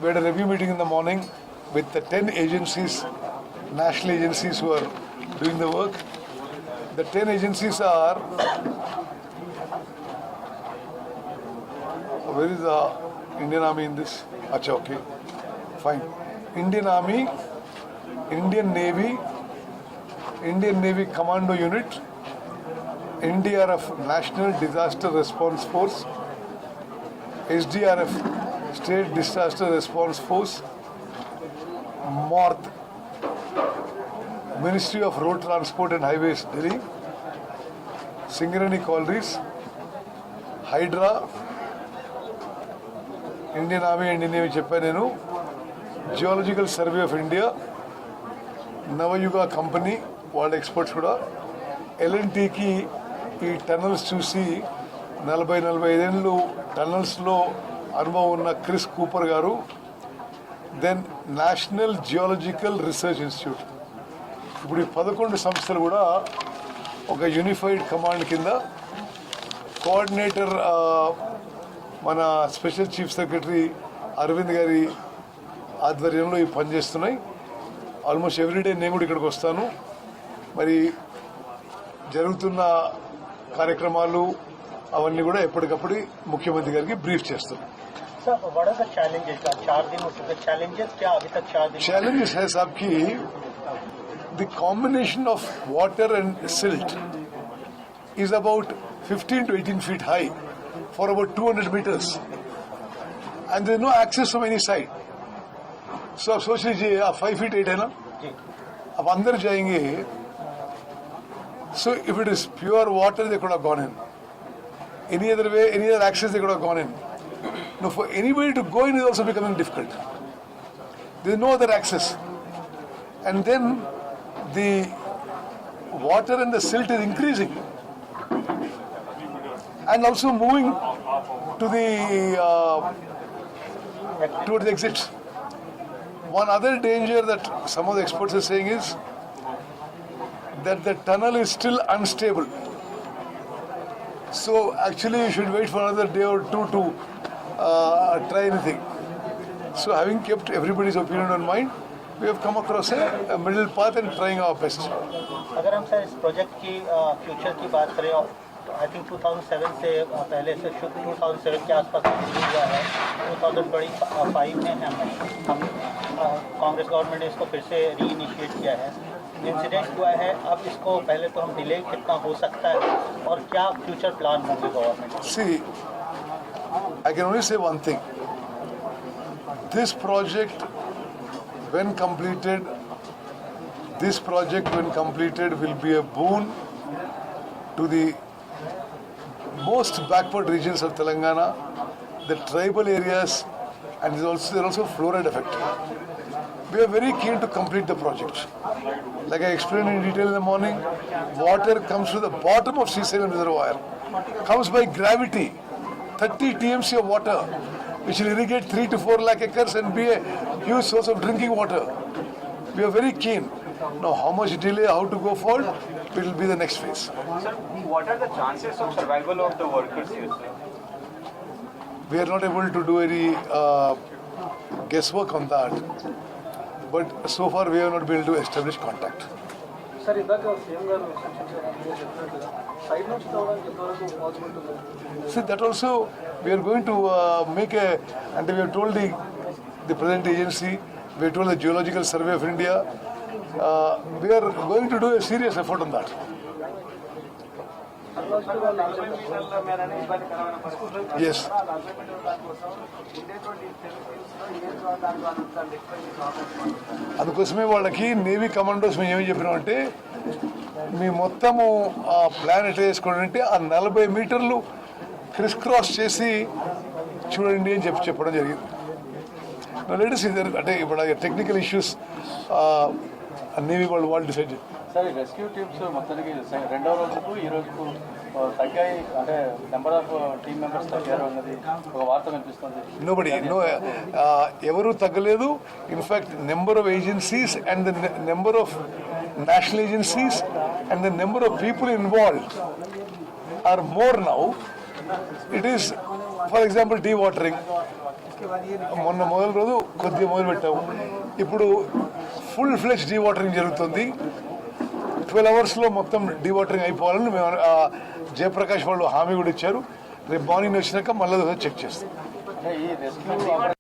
We had a review meeting in the morning with the 10 agencies, national agencies who are doing the work. The 10 agencies are, where is the Indian Army in this? Acha, okay, fine. Indian Army, Indian Navy, Indian Navy Commando Unit, NDRF National Disaster Response Force, SDRF State Disaster Response Force, MORTH Ministry of Road Transport and Highways Delhi, Singarani Collieries, Hydra, Indian Army and Indian Navy చెప్పాను, geological survey of India, Navayuga company వాళ్ళ experts కూడా, ఎల్ఎన్టీకి ఈ tunnels చూసి 40-45 ఏళ్ళు టనల్స్లో అనుభవం ఉన్న Chris Cooper గారు, then national geological research institute. ఇప్పుడు ఈ 11 సంస్థలు కూడా ఒక యూనిఫైడ్ కమాండ్ కింద కోఆర్డినేటర్ మన స్పెషల్ చీఫ్ సెక్రటరీ అరవింద్ గారి ఆధ్వర్యంలో ఇవి పనిచేస్తున్నాయి. ఆల్మోస్ట్ ఎవ్రీడే నేను కూడా ఇక్కడికి వస్తాను. మరి జరుగుతున్న కార్యక్రమాలు అవన్నీ కూడా ఎప్పటికప్పుడు ముఖ్యమంత్రి గారికి బ్రీఫ్ చేస్తున్నాం. challenges है साहब की the combination of water and silt is about 15 to 18 feet high for about 200 meters and there is no access from any side. So आप सोच लीजिए, आप 5 feet 8 है ना, अब अंदर जाएंगे. So if it is pure water, they could have gone in. Any other way, any other access, they could have gone in. Now, for anybody to go in is also becoming difficult. There is no other access. And then the water and the silt is increasing and also moving to the towards the exits. One other danger that some of the experts are saying is that the tunnel is still unstable. So actually you should wait for another day or two to try anything. So having kept everybody's opinion in mind, we have come across a middle path and trying our best. अगर हम sir इस project की future की बात करें, I think 2007 से पहले से 2007 के आसपास शुरू हुआ है, 2005 में हम कांग्रेस गवर्नमेंट ने इसको फिर से रीइनिशिएट किया है. इंसिडेंट हुआ है, अब इसको पहले तो हम डिले कितना हो सकता है और क्या फ्यूचर प्लान होंगे government? See, I can only say one thing. This project when completed will be a boon to the most backward regions of Telangana, the tribal areas, and there is also fluoride effect. We are very keen to complete the project. Like I explained in detail in the morning, water comes to the bottom of Srisalam reservoir, comes by gravity, 30 TMC of water, which will irrigate 3 to 4 lakh acres and be a huge source of drinking water. We are very keen. Now, how much delay, how to go forward, it will be the next phase. Sir, what are the chances of survival of the workers here? We are not able to do any guesswork on that, but so far we have not been able to establish contact. Sir, ఇందాక CM గారు side నుంచి తవ్వడానికి ఎంతవరకు possible ఉంటుంది? See, that also we are going to make a, and we have told the present agency, we have told the Geological Survey of India, we are going to do a serious effort on that. Yes. అందుకోసమే వాళ్ళకి navy commandos మేము ఏమి చెప్పినామంటే, మీ మొత్తము ఆ plan ఎట్లా చేసుకోండి అంటే ఆ 40 మీటర్లు క్రిస్ క్రాస్ చేసి చూడండి అని చెప్పడం జరిగింది. లేటెస్ట్ ఇద్దరు అంటే ఇప్పుడు టెక్నికల్ ఇష్యూస్ నేవీ వాళ్ళు డిసైడ్ చేయాలి. సార్, రెస్క్యూ టీమ్స్ మొత్తానికి రెండో రోజుకు ఈ రోజుకు తగ్గాయి, అంటే నెంబర్ ఆఫ్ టీమ్ మెంబర్స్ తగ్గారు అన్నది ఒక వార్త వినిపిస్తుంది. ఎవరు తగ్గలేదు. In fact number of agencies and the number of national agencies and the number of people involved are more now. It is, for example, dewatering. మొన్న మొదటి రోజు కొద్దిగా మొదలు పెట్టాము. ఇప్పుడు ఫుల్ ఫ్లెజ్ డీవాటరింగ్ జరుగుతుంది. 12 అవర్స్లో మొత్తం డీవాటరింగ్ అయిపోవాలని మేము జయప్రకాష్ వాళ్ళు హామీ కూడా ఇచ్చారు. రేపు మార్నింగ్ వచ్చినాక మళ్ళీ చెక్ చేస్తాం. అంటే ఈ రెస్క్యూ